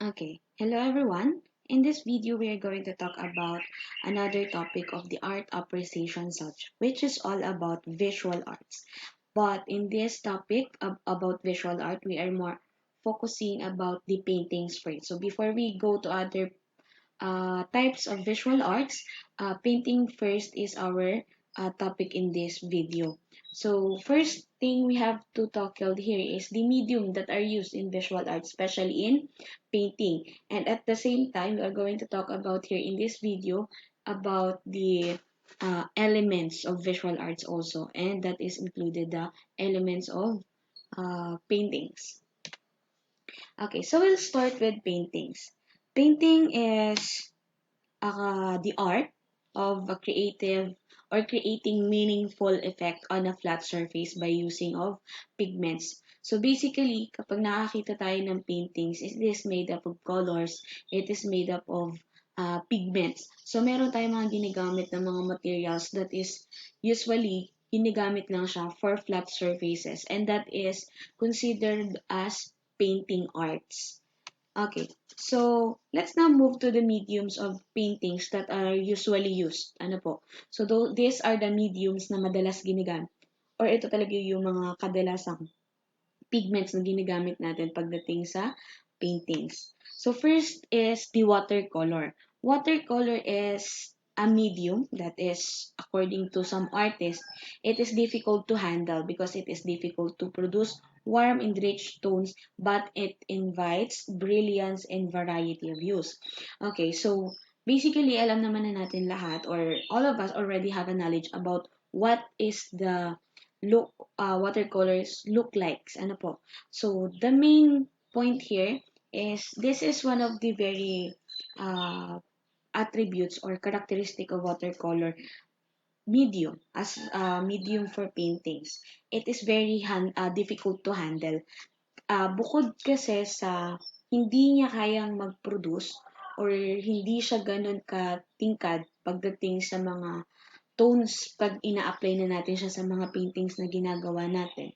Okay, hello everyone. In this video, we are going to talk about another topic of the art appreciation subject, which is all about visual arts. But in this topic about visual art, we are more focusing about the paintings first. So before we go to other types of visual arts, painting first is our topic in this video. So first thing we have to tackle here is the medium that are used in visual arts, especially in painting. And at the same time, we are going to talk about here in this video about the elements of visual arts also, and that is included the elements of paintings. Okay, so we'll start with paintings. Painting is the art of a creative or creating meaningful effect on a flat surface by using of pigments. So basically, kapag nakakita tayo ng paintings, it is made up of colors, it is made up of pigments. So meron tayong mga ginagamit na mga materials that is usually ginagamit lang siya for flat surfaces, and that is considered as painting arts. Okay, so let's now move to the mediums of paintings that are usually used. Ano po? So these are the mediums na madalas ginagamit. Or ito talaga yung mga kadalasang pigments na ginagamit natin pagdating sa paintings. So first is the watercolor. Watercolor is a medium that is, according to some artists, it is difficult to handle because it is difficult to produce warm and rich tones, but it invites brilliance and variety of use. Okay, so basically, alam naman na natin lahat, or all of us already have a knowledge about what is the look watercolors look like. Ano po? So the main point here is this is one of the very attributes or characteristic of watercolor medium as medium for paintings. It is very difficult to handle. Bukod kasi sa hindi niya kayang mag-produce or hindi siya ganun katingkad pagdating sa mga tones pag ina-apply na natin siya sa mga paintings na ginagawa natin,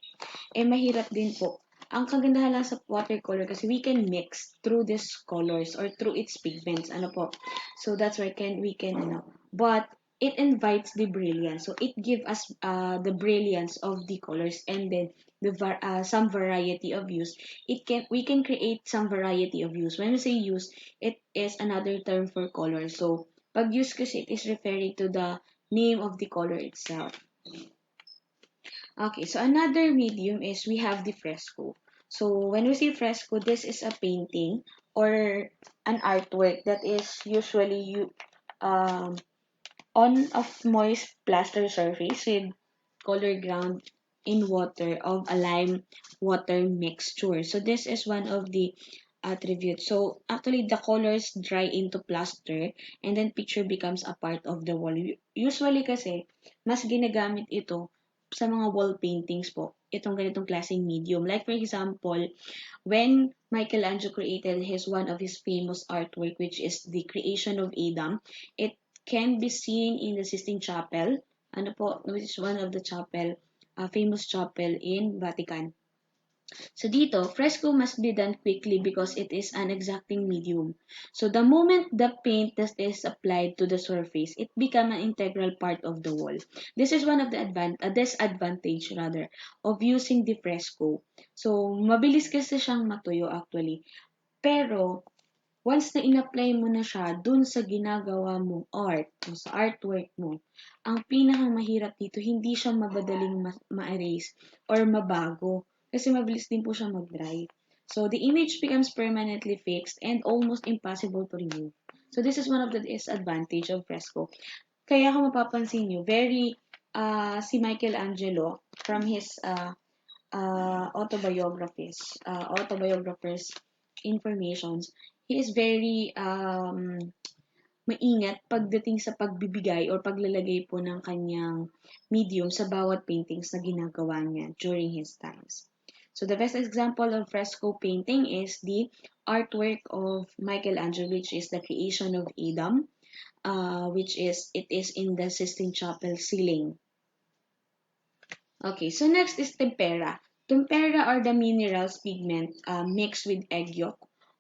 eh mahirap din po. Ang kagandahan lang sa watercolor kasi we can mix through these colors or through its pigments. Ano po? So that's why we can, but it invites the brilliance. So it gives us the brilliance of the colors, and then some variety of use. We can create some variety of use. When we say use, it is another term for color. So pag use kasi it is referring to the name of the color itself. Okay, so another medium is we have the fresco. So when we say fresco, this is a painting or an artwork that is usually um, on a moist plaster surface with color ground in water of a lime water mixture. So this is one of the attributes. So actually the colors dry into plaster and then picture becomes a part of the wall. Usually kasi mas ginagamit ito sa mga wall paintings po, itong ganitong klaseng medium. Like for example, when Michelangelo created one of his famous artwork, which is the creation of Adam, it can be seen in the Sistine Chapel, ano po, which is one of the famous chapel in Vatican. So dito, fresco must be done quickly because it is an exacting medium. So the moment the paint that is applied to the surface, it become an integral part of the wall. This is one of the disadvantage rather of using the fresco. So mabilis kasi siyang matuyo actually. Pero once na in-apply mo na siya dun sa ginagawa mong art, o sa artwork mo, ang pinakamahirap dito, hindi siya mabadaling ma-erase or mabago. Kasi mabilis din po siya mag-dry. So, the image becomes permanently fixed and almost impossible to remove. So, this is one of the disadvantage of fresco. Kaya kung mapapansin nyo, very, si Michelangelo, from his autobiographies informations, he is very maingat pagdating sa pagbibigay or paglalagay po ng kanyang medium sa bawat paintings na ginagawa niya during his times. So the best example of fresco painting is the artwork of Michelangelo, which is the creation of Adam, it is in the Sistine Chapel ceiling. Okay, so next is tempera. Tempera are the minerals pigment mixed with egg yolk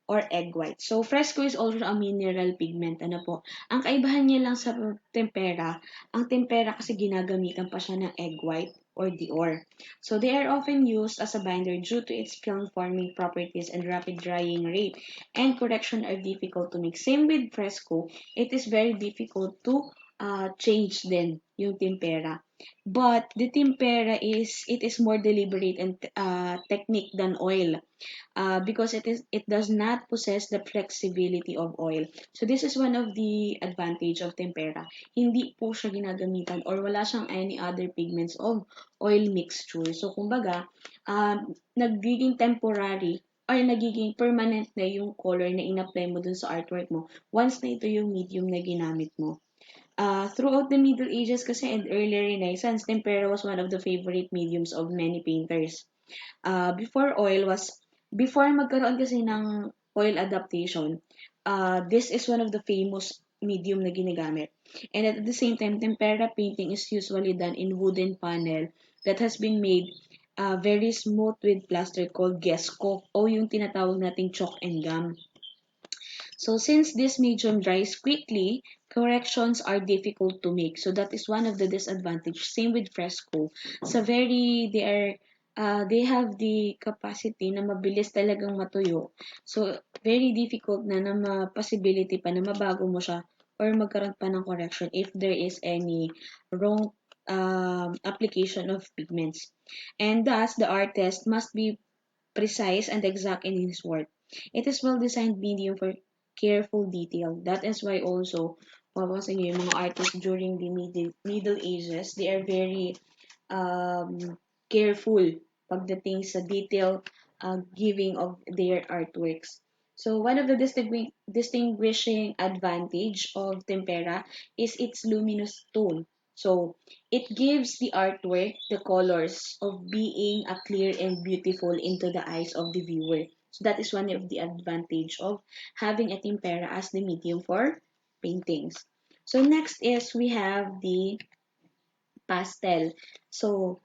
or egg white. So, fresco is also a mineral pigment. Ano po? Ang kaibahan niya lang sa tempera, ang tempera kasi ginagamitan pa siya ng egg white or Dior. So, they are often used as a binder due to its film-forming properties and rapid drying rate, and correction are difficult to make. Same with fresco, it is very difficult to change din yung tempera. But the tempera it is more deliberate and technique than oil, because it does not possess the flexibility of oil. So this is one of the advantage of tempera. Hindi po siya ginagamitan or wala siyang any other pigments of oil mixture. So kumbaga, nagiging temporary or nagiging permanent na yung color na in-apply mo dun sa artwork mo once na ito yung medium na ginamit mo. Throughout the Middle Ages kasi and early Renaissance, tempera was one of the favorite mediums of many painters. Before oil was, before magkaroon kasi ng oil adaptation, this is one of the famous medium na ginagamit. And at the same time, tempera painting is usually done in wooden panel that has been made very smooth with plaster called gesso o yung tinatawag nating chalk and gum. So since this medium dries quickly, corrections are difficult to make. So that is one of the disadvantages. Same with fresco. Sa very, they have the capacity na mabilis talagang matuyo. So very difficult na possibility pa na mabago mo siya or magkaroon pa ng correction if there is any wrong application of pigments. And thus, the artist must be precise and exact in his work. It is well-designed medium for careful detail. That is why also, mapapansin niyo yung mga artists during the Middle Ages, they are very careful pagdating sa detail giving of their artworks. So one of the distinguishing advantage of tempera is its luminous tone. So it gives the artwork the colors of being a clear and beautiful into the eyes of the viewer. So that is one of the advantage of having a tempera as the medium for paintings. So next is we have the pastel. So,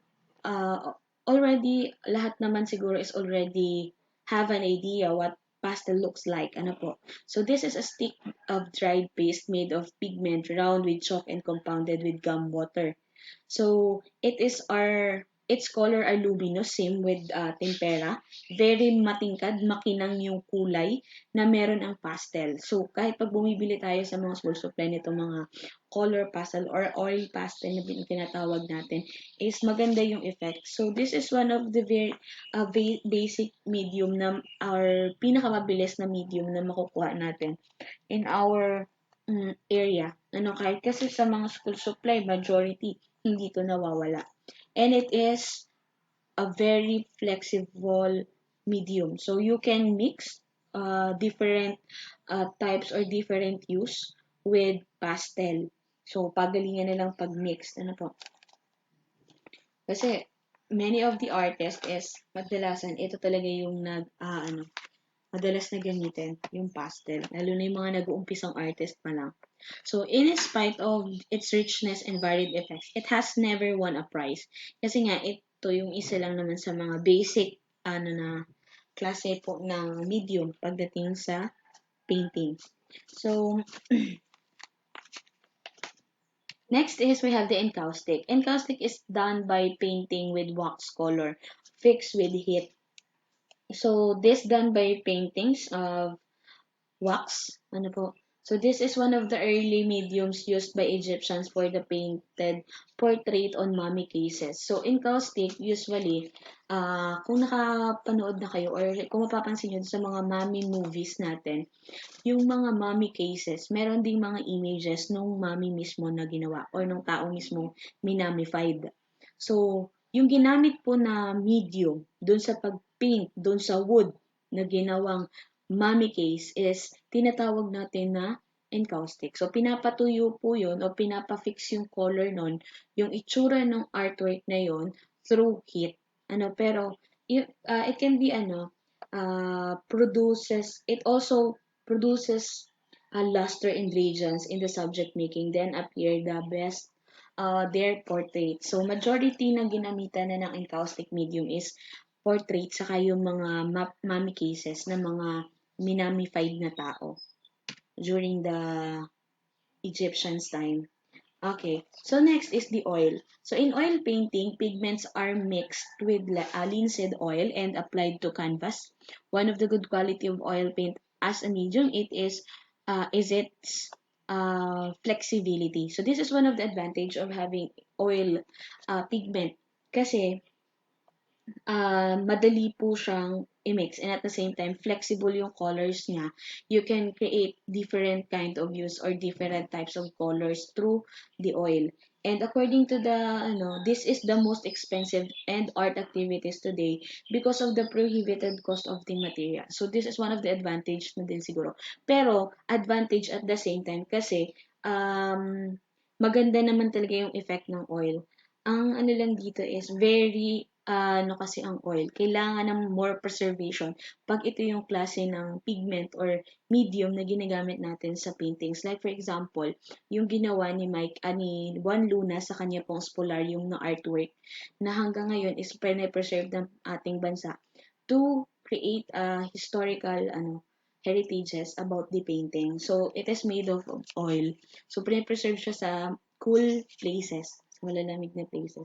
already, lahat naman siguro is already have an idea what pastel looks like. Ano po? So, this is a stick of dried paste made of pigment, round with chalk and compounded with gum water. So, its color are luminous, same with tempera. Very matingkad, makinang yung kulay na meron ang pastel. So, kahit pag bumibili tayo sa mga school supply nito, mga color pastel or oil pastel na tinatawag natin, is maganda yung effect. So, this is one of the very basic medium na, or pinakamabilis na medium na makukuha natin in our area. Kahit kasi sa mga school supply, majority, hindi to nawawala. And it is a very flexible medium. So you can mix different types or different use with pastel. So pagalingan na lang pag-mix. Ano po? Kasi many of the artists is kadalasan ito talaga yung madalas na gamitin, yung pastel. Lalo na yung mga nag-uumpisang artist pa lang. So, in spite of its richness and varied effects, it has never won a prize. Kasi nga, ito yung isa lang naman sa mga basic na klase po ng medium pagdating sa painting. So, next is we have the encaustic. Encaustic is done by painting with wax color fixed with heat. So, this done by paintings of wax. Ano po? So, this is one of the early mediums used by Egyptians for the painted portrait on mummy cases. So, encaustic, usually, kung nakapanood na kayo or kung mapapansin nyo sa mga mummy movies natin, yung mga mummy cases, meron ding mga images nung mummy mismo na ginawa or nung tao mismo minamified. So, yung ginamit po na medium dun sa pag-paint, dun sa wood na ginawang mummy case is tinatawag natin na encaustic. So, pinapatuyo po yun o pinapafix yung color nun, yung itsura ng artwork na yun through heat. Pero, it can be, it also produces luster and radiance in the subject making then appear the best their portrait. So, majority na ginamitan na ng encaustic medium is portrait saka yung mga mummy cases na mga minamified na tao during the Egyptians time. Okay, so next is the oil. So in oil painting, pigments are mixed with linseed oil and applied to canvas. One of the good quality of oil paint as a medium, is its flexibility. So this is one of the advantage of having oil pigment. Kasi madali po siyang i-mix and at the same time flexible yung colors niya. You can create different kind of use or different types of colors through the oil. And according to this is the most expensive and art activities today because of the prohibited cost of the material. So this is one of the advantage na din siguro. Pero advantage at the same time kasi maganda naman talaga yung effect ng oil. Ang ano lang dito is very ano kasi ang oil, kailangan ng more preservation pag ito yung klase ng pigment or medium na ginagamit natin sa paintings. Like for example, yung ginawa ni ni Juan Luna sa kanya pong spolarium na artwork na hanggang ngayon is preserve ng ating bansa to create historical heritages about the painting. So, it is made of oil. So, preserve siya sa cool places, sa malalamig na places.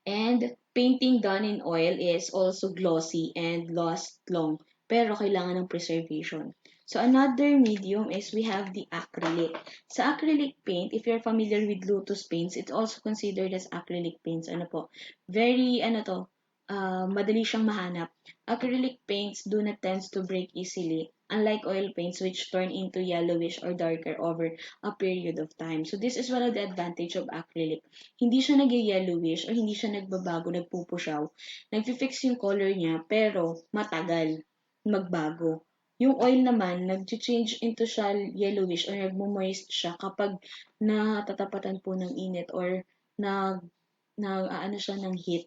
And painting done in oil is also glossy and lasts long, pero kailangan ng preservation. So another medium is we have the acrylic. Sa acrylic paint, if you're familiar with Lotus paints, it's also considered as acrylic paints. Ano po? Very, madali siyang mahanap. Acrylic paints do not tend to break easily, unlike oil paints which turn into yellowish or darker over a period of time. So this is one of the advantage of acrylic. Hindi siya nag-yellowish o hindi siya nagbabago, nagpupusyaw. Nag-fix yung color niya, pero matagal magbago. Yung oil naman, nag-change into siya yellowish or nagmo-moist siya kapag natatapatan po ng init or ano siya ng heat.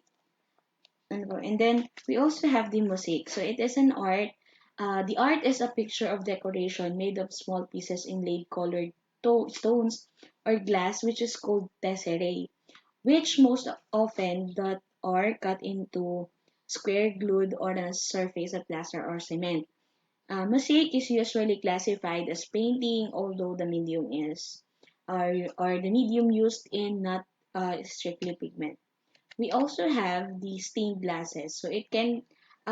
And then, we also have the mosaic. So, it is an art. The art is a picture of decoration made of small pieces inlaid colored stones or glass, which is called tesserae, which most often that are cut into square glued on a surface of plaster or cement. Mosaic is usually classified as painting, although the medium is or the medium used in not strictly pigment. We also have the stained glasses. So it can,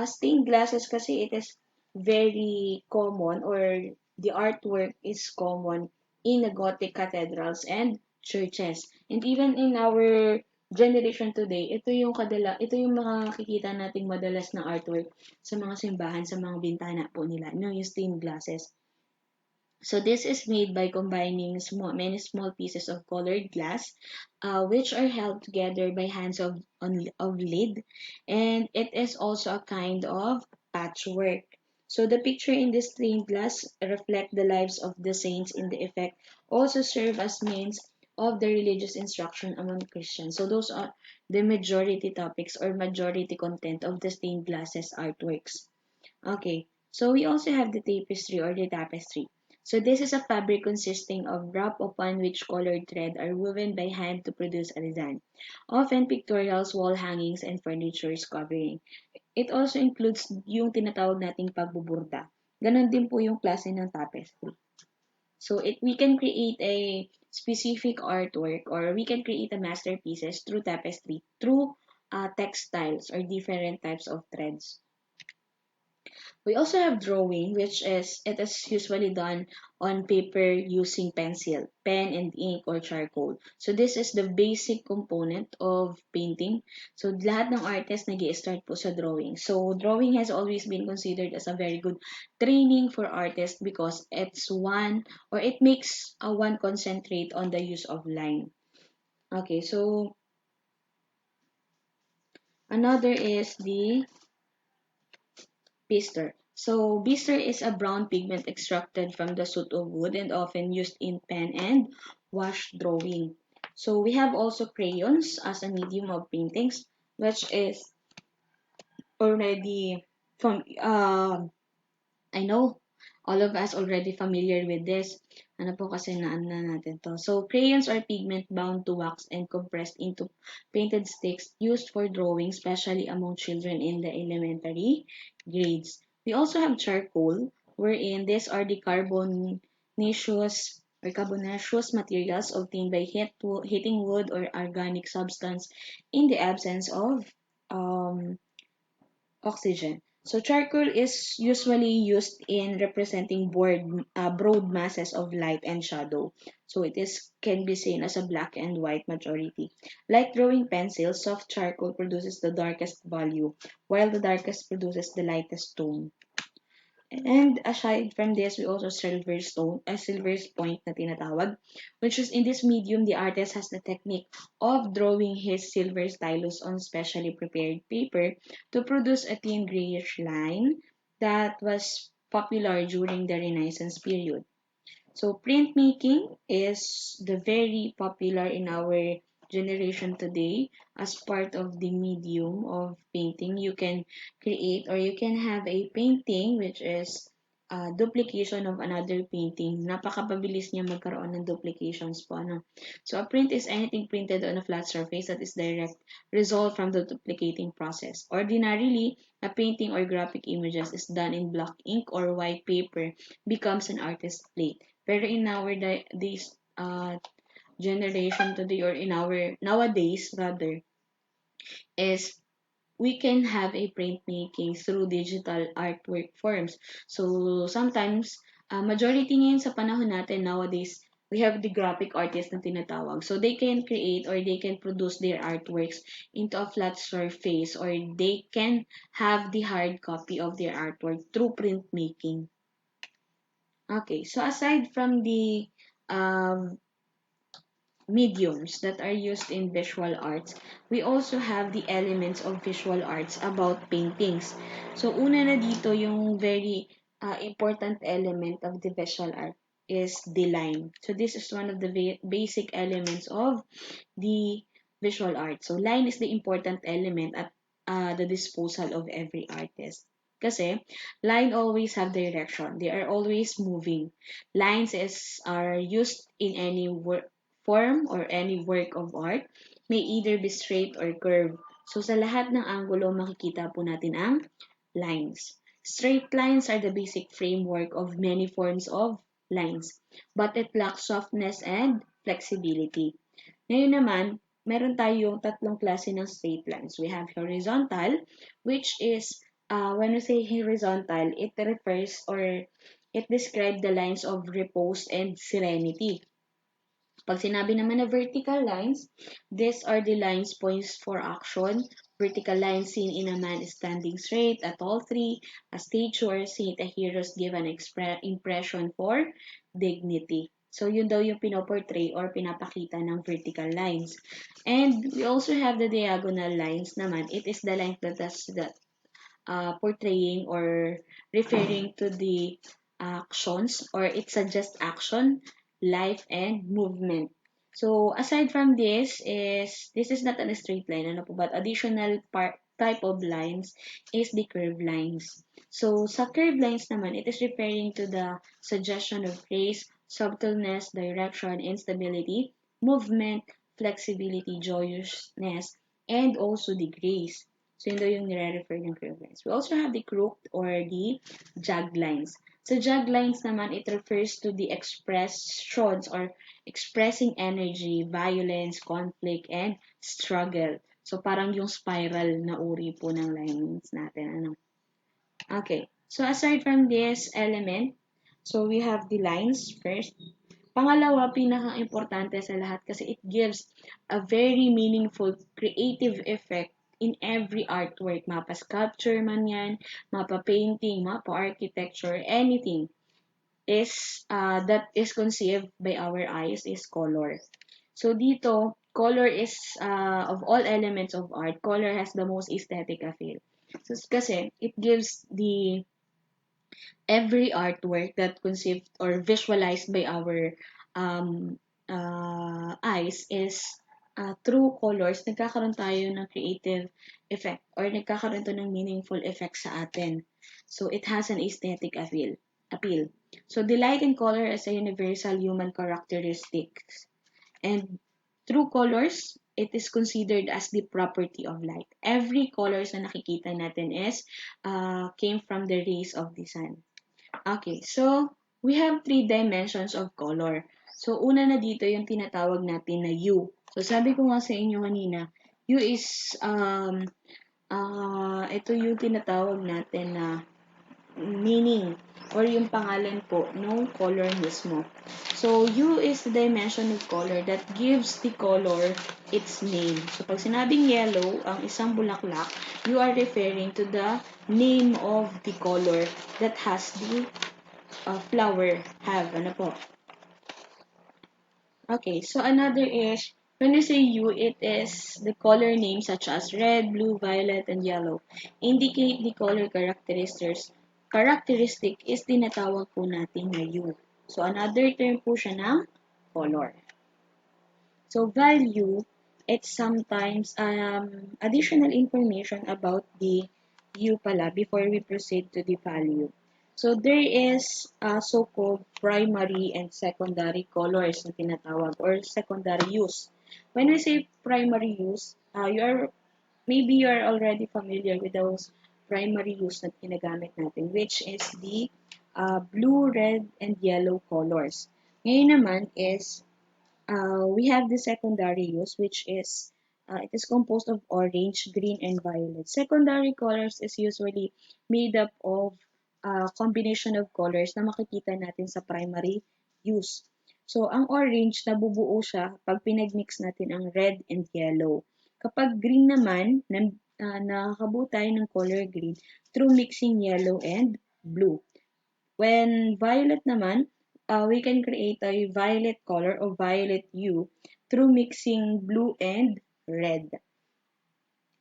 stained glasses kasi it is very common or the artwork is common in the Gothic cathedrals and churches. And even in our generation today, ito yung makikita nating madalas na artwork sa mga simbahan, sa mga bintana po nila, yung stained glasses. So this is made by combining many small pieces of colored glass, which are held together by hands of lid, and it is also a kind of patchwork. So the picture in this stained glass reflect the lives of the saints in the effect, also serve as means of the religious instruction among Christians. So those are the majority topics or majority content of the stained glasses artworks. Okay, so we also have the tapestry or the tapestry. So this is a fabric consisting of wrap upon which colored thread are woven by hand to produce a design. Often pictorials, wall hangings, and furniture's covering. It also includes yung tinatawag nating pagbuburda. Ganon din po yung klase ng tapestry. So we can create a specific artwork or we can create a masterpieces through tapestry, through textiles or different types of threads. We also have drawing, it is usually done on paper using pencil, pen and ink or charcoal. So this is the basic component of painting. So lahat ng artist nag-i-start po sa drawing. So drawing has always been considered as a very good training for artists because it makes one concentrate on the use of line. Okay, so another is the Bister. So, bister is a brown pigment extracted from the soot of wood and often used in pen and wash drawing. So, we have also crayons as a medium of paintings, which is already from I know all of us already familiar with this. Ano po kasi naan na natin to. So, crayons are pigment bound to wax and compressed into painted sticks used for drawing, especially among children in the elementary grades. We also have charcoal, wherein these are the carbonaceous materials obtained by heating wood or organic substance in the absence of um, oxygen. So charcoal is usually used in representing broad masses of light and shadow. So it is can be seen as a black and white majority. Like drawing pencils, soft charcoal produces the darkest value, while the darkest produces the lightest tone. And aside from this, we also silver's point na tinatawag, which is in this medium, the artist has the technique of drawing his silver stylus on specially prepared paper to produce a thin grayish line that was popular during the Renaissance period. So printmaking is the very popular in our generation today as part of the medium of painting. You can create or you can have a painting which is a duplication of another painting. Napakabilis niya magkaroon ng duplications po. Ano? So a print is anything printed on a flat surface that is direct result from the duplicating process. Ordinarily, a painting or graphic images is done in black ink or white paper becomes an artist's plate. Pero in our this generation today or in our nowadays rather is we can have a printmaking through digital artwork forms. So sometimes majority ngayon sa panahon natin nowadays we have the graphic artists na tinatawag. So they can create or they can produce their artworks into a flat surface or they can have the hard copy of their artwork through printmaking. Okay, so aside from the um, mediums that are used in visual arts, we also have the elements of visual arts about paintings. So, una na dito yung very important element of the visual art is the line. So, this is one of the basic elements of the visual art. So, line is the important element at the disposal of every artist. Kasi, line always have direction. They are always moving. Are used in any form or any work of art. May either be straight or curved. So, sa lahat ng anggulo, makikita po natin ang lines. Straight lines are the basic framework of many forms of lines, but it lacks softness and flexibility. Ngayon naman, meron tayong tatlong klase ng straight lines. We have horizontal, which is, when we say horizontal, it refers or it describes the lines of repose and serenity. Pag sinabi naman na vertical lines, these are the lines points for action. Vertical lines seen in a man standing straight, a tall tree, a statue, seen a heroes give an impression for dignity. So, yun daw yung pinoportray or pinapakita ng vertical lines. And we also have the diagonal lines naman. It is the line that does the portraying or referring to the actions or it suggests action, life, and movement. So aside from this is not a straight line, ano po, but additional type of lines is the curved lines. So sa curved lines naman, it is referring to the suggestion of grace, subtleness, direction, instability, movement, flexibility, joyousness, and also the grace. So, yun daw yung nire-refer ng curved lines. We also have the crooked or the jagged lines. So, jagged lines naman, it refers to the expressions or expressing energy, violence, conflict, and struggle. So, parang yung spiral na uri po ng lines natin. Ano? Okay. So, aside from this element, so we have the lines first. Pangalawa, pinaka-importante sa lahat kasi it gives a very meaningful creative effect in every artwork. Mapa sculpture man yan, mapa painting, mapa architecture, anything that is conceived by our eyes is color. So dito, color is, of all elements of art, color has the most aesthetic appeal. So kasi, it gives the every artwork that conceived or visualized by our eyes is through colors, nagkakaroon tayo ng creative effect or nagkakaroon to ng meaningful effect sa atin. So, it has an aesthetic appeal. So, the light and color is a universal human characteristics. And true colors, it is considered as the property of light. Every colors na nakikita natin is came from the rays of the sun. Okay, so we have three dimensions of color. So una na dito yung tinatawag natin na hue. So sabi ko nga sa inyo kanina, hue is ito yung tinatawag natin na meaning or yung pangalan po ng color mismo. So, hue is the dimension of color that gives the color its name. So, pag sinabing yellow, ang isang bulaklak, you are referring to the name of the color that has the flower have. Ano po? Okay, so another is, when we say hue, it is the color names such as red, blue, violet, and yellow. Indicate the color characteristics. Characteristic is tinatawag po natin na hue. So, another term po siya ng color. So, value, it's sometimes additional information about the hue pala before we proceed to the value. So, there is so-called primary and secondary colors na tinatawag or secondary use. When we say primary use, maybe you are already familiar with those primary use na ginagamit natin, which is the blue, red, and yellow colors. Ngayon naman is we have the secondary use, which is it is composed of orange, green, and violet. Secondary colors is usually made up of a combination of colors na makikita natin sa primary use. So, ang orange, nabubuo siya pag pinagmix natin ang red and yellow. Kapag green naman, nakakabuo tayo ng color green through mixing yellow and blue. When violet naman, we can create a violet color or violet hue through mixing blue and red.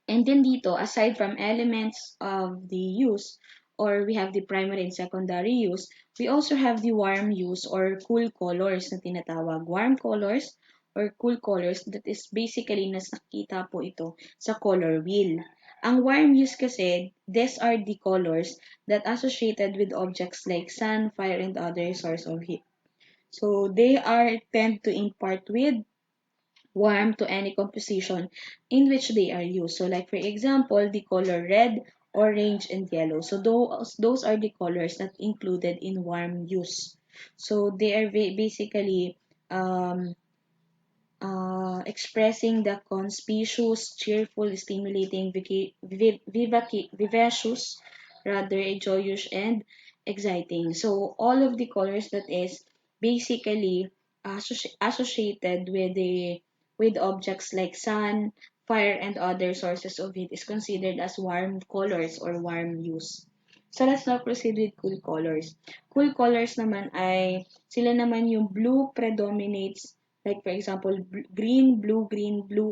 And then dito, aside from elements of the use, or we have the primary and secondary use, we also have the warm use or cool colors na tinatawag. Warm colors or cool colors, that is basically nakita po ito sa color wheel. Ang warm use kasi, these are the colors that associated with objects like sun, fire, and other source of heat. So they tend to impart with warm to any composition in which they are used. So like for example, the color red, orange, and yellow. So those are the colors that included in warm use. So they are basically expressing the conspicuous, cheerful, stimulating, vivacious, rather joyous, and exciting. So all of the colors that is basically associated with objects like sun, fire, and other sources of heat is considered as warm colors or warm hues. So let's now proceed with cool colors. Cool colors naman ay sila naman yung blue predominates. Like for example, green, blue,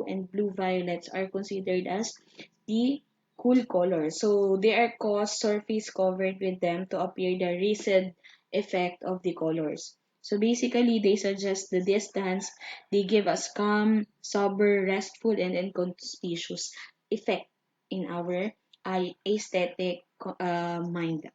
and blue violets are considered as the cool colors. So they are caused surface covered with them to appear the recede effect of the colors. So basically, they suggest the distance. They give us calm, sober, restful, and inconspicuous effect in our aesthetic mind.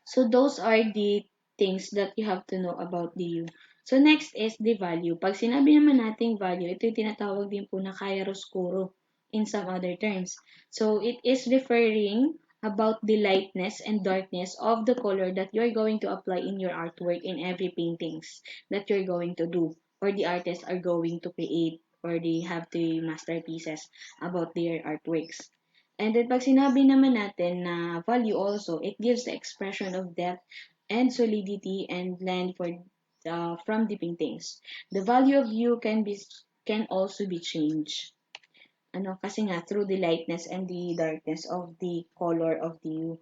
So those are the things that you have to know about the U. So next is the value. Pag sinabi naman nating value, ito yung tinatawag din po na chiaroscuro in some other terms. So it is referring about the lightness and darkness of the color that you're going to apply in your artwork in every paintings that you're going to do or the artists are going to create or they have the masterpieces about their artworks. And then pag sinabi naman natin na value also, it gives the expression of depth and solidity and length from the paintings. The value of hue can also be changed. Kasi nga through the lightness and the darkness of the color of the hue.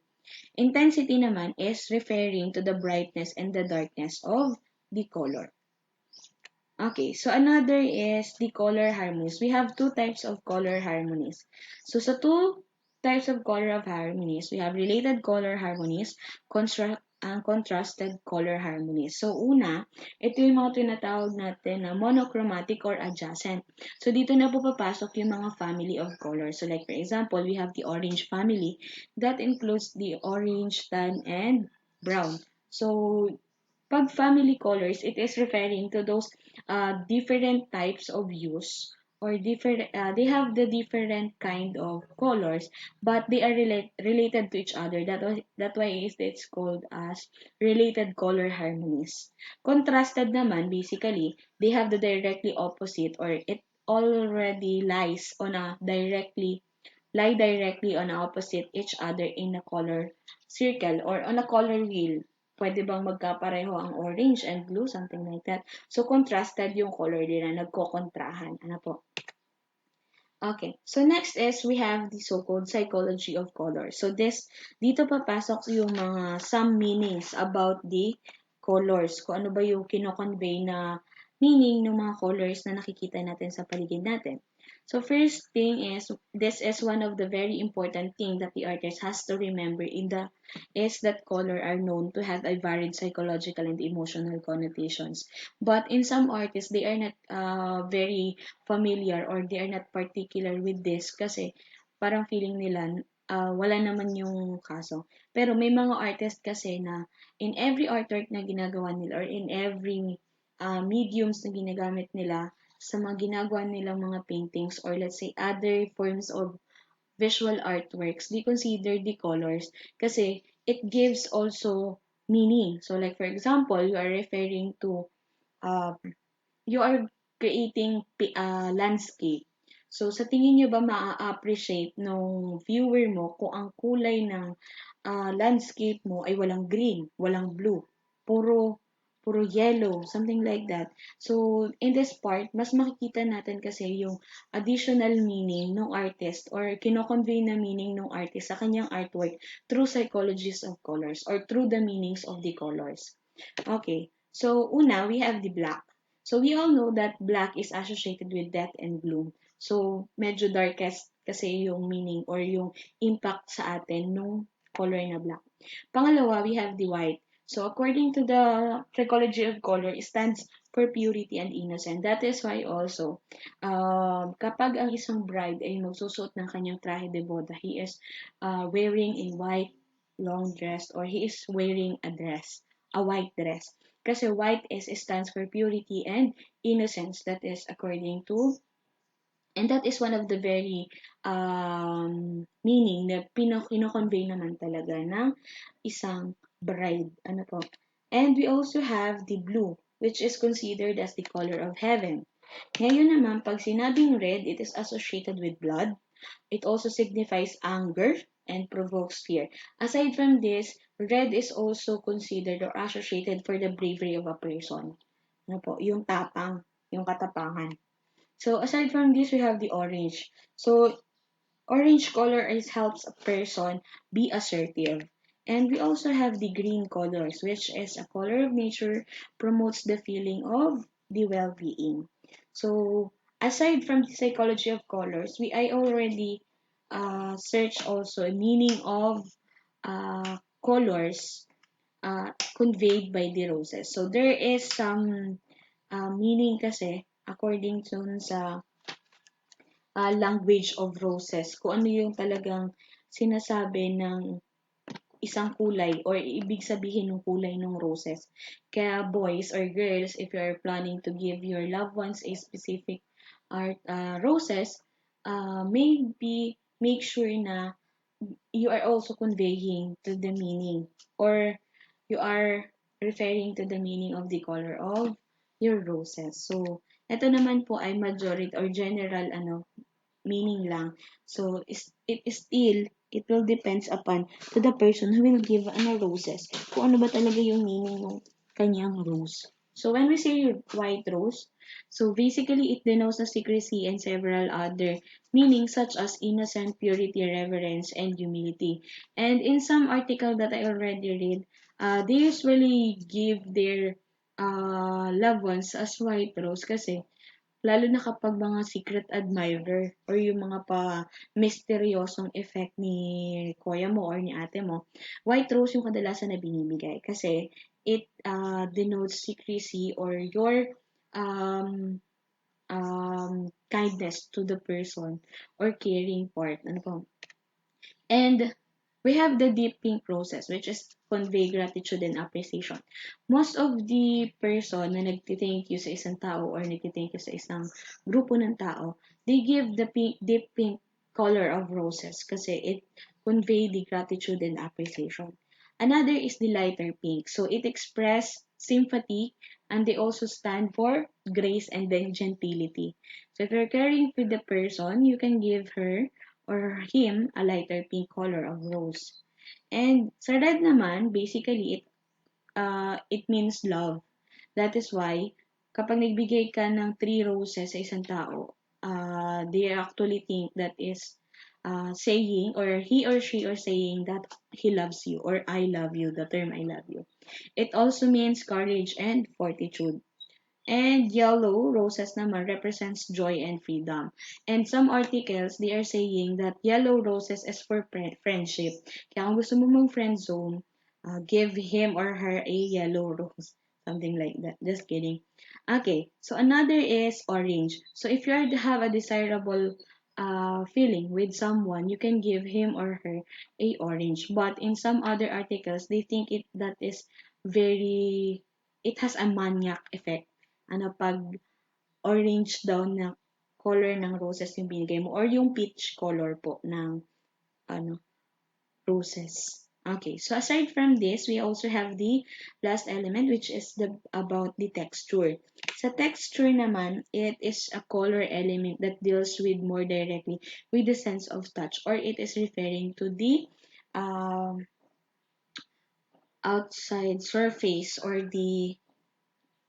Intensity naman is referring to the brightness and the darkness of the color. Okay, so another is the color harmonies. We have two types of color harmonies. So sa two types of color of harmonies, we have related color harmonies, and contrasted color harmonies. So una, ito yung mga tinatawag natin na monochromatic or adjacent. So dito na po papasok yung mga family of colors. So like for example, we have the orange family that includes the orange, tan, and brown. So pag family colors, it is referring to those different types of use or different they have the different kind of colors, but they are related to each other. That why it's called as related color harmonies. Contrasted naman, basically, they have the directly opposite, or it already lie directly on opposite each other in a color circle or on a color wheel. Pwede bang magkapareho ang orange and blue, something like that. So, contrasted yung color nila, nagkokontrahan. Ano po? Okay. So, next is we have the so-called psychology of color. So, dito papasok yung mga some meanings about the colors. Kung ano ba yung kino-convey na meaning ng mga colors na nakikita natin sa paligid natin. So, first thing is, this is one of the very important thing that the artist has to remember is that color are known to have a varied psychological and emotional connotations. But in some artists, they are not very familiar or they are not particular with this kasi parang feeling nila wala naman yung kaso. Pero may mga artist kasi na in every artwork na ginagawa nila or in every mediums na ginagamit nila sa mga ginagawa nilang mga paintings or let's say other forms of visual artworks, they consider the colors kasi it gives also meaning. So like for example, you are referring to uh, you are creating landscape. So, sa tingin nyo ba maa-appreciate nung viewer mo kung ang kulay ng landscape mo ay walang green, walang blue, puro puro yellow, something like that. So, in this part, mas makikita natin kasi yung additional meaning ng artist or kino-convey na meaning ng artist sa kanyang artwork through psychologies of colors or through the meanings of the colors. Okay. So, una, we have the black. So, we all know that black is associated with death and gloom. So, medyo darkest kasi yung meaning or yung impact sa atin nung color na black. Pangalawa, we have the white. So, according to the psychology of color, it stands for purity and innocence. That is why also, kapag ang isang bride ay magsusuot ng kanyang traje de boda, he is wearing a white long dress or he is wearing a white dress. Kasi white stands for purity and innocence. That is according to, and that is one of the very meaning na pino-convey naman talaga ng isang bride. Ano po? And we also have the blue, which is considered as the color of heaven. Ngayon naman, pag sinabing red, it is associated with blood. It also signifies anger and provokes fear. Aside from this, red is also considered or associated for the bravery of a person. Ano po? Yung tapang, yung katapangan. So, aside from this, we have the orange. So, orange color helps a person be assertive. And we also have the green colors, which is a color of nature, promotes the feeling of the well-being. So, aside from the psychology of colors, I already searched also a meaning of colors conveyed by the roses. So, there is some meaning kasi according to sa language of roses, kung ano yung talagang sinasabi ng isang kulay or ibig sabihin ng kulay ng roses. Kaya boys or girls, if you are planning to give your loved ones a specific art roses, maybe make sure na you are also conveying to the meaning or you are referring to the meaning of the color of your roses. So, ito naman po ay majority or general meaning lang. So, it will depends upon to the person who will give roses. Kung ano ba talaga yung meaning ng kanyang rose. So, when we say white rose, so basically it denotes the secrecy and several other meanings such as innocent, purity, reverence, and humility. And in some article that I already read, they usually give their loved ones as white rose kasi lalo na kapag mga secret admirer or yung mga misteryosong effect ni kuya mo or ni ate mo, white rose yung kadalasan na binibigay kasi it denotes secrecy or your um, kindness to the person or caring part. Ano po? And We have the deep pink roses, which is convey gratitude and appreciation. Most of the person na nagti-thank you sa isang tao or nagti-thank you sa isang grupo ng tao, they give the deep pink color of roses kasi it convey the gratitude and appreciation. Another is the lighter pink. So it express sympathy and they also stand for grace and then gentility. So if you're caring with the person, you can give her or him a lighter pink color of rose. And sa red naman, basically, it means love. That is why, kapag nagbigay ka ng three roses sa isang tao, they actually think that is saying, or he or she are saying that he loves you, or I love you, the term I love you. It also means courage and fortitude. And yellow roses naman represents joy and freedom. And some articles, they are saying that yellow roses is for friendship. Kaya kung gusto mo mong friend zone, give him or her a yellow rose. Something like that. Just kidding. Okay, so another is orange. So if you have a desirable feeling with someone, you can give him or her a orange. But in some other articles, they think that is very, it has a maniac effect. Ano, pag orange daw na color ng roses yung binigay mo or yung peach color po ng ano, roses. Okay, so aside from this, we also have the last element which is about the texture. Sa texture naman, it is a color element that deals with more directly with the sense of touch, or it is referring to the um, outside surface or the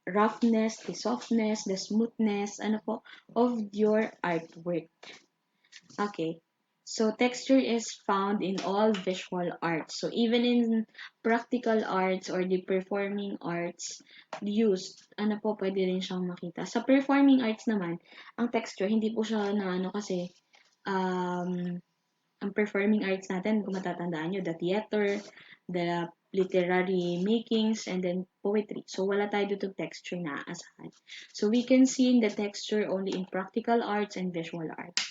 roughness, the softness, the smoothness, ano po, of your artwork. Okay. So texture is found in all visual arts. So even in practical arts or the performing arts used, ano po, pwede rin siyang makita. Sa performing arts naman, ang texture, hindi po siya na ano kasi, um, ang performing arts natin, kung matatandaan nyo, the theater, the literary makings, and then poetry. So, wala tayo dito texture na aasahan. So, we can see in the texture only in practical arts and visual arts.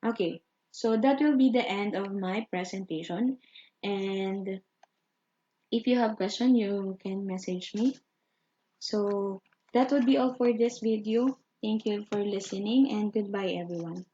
Okay, so that will be the end of my presentation. And if you have question, you can message me. So, that would be all for this video. Thank you for listening and goodbye everyone.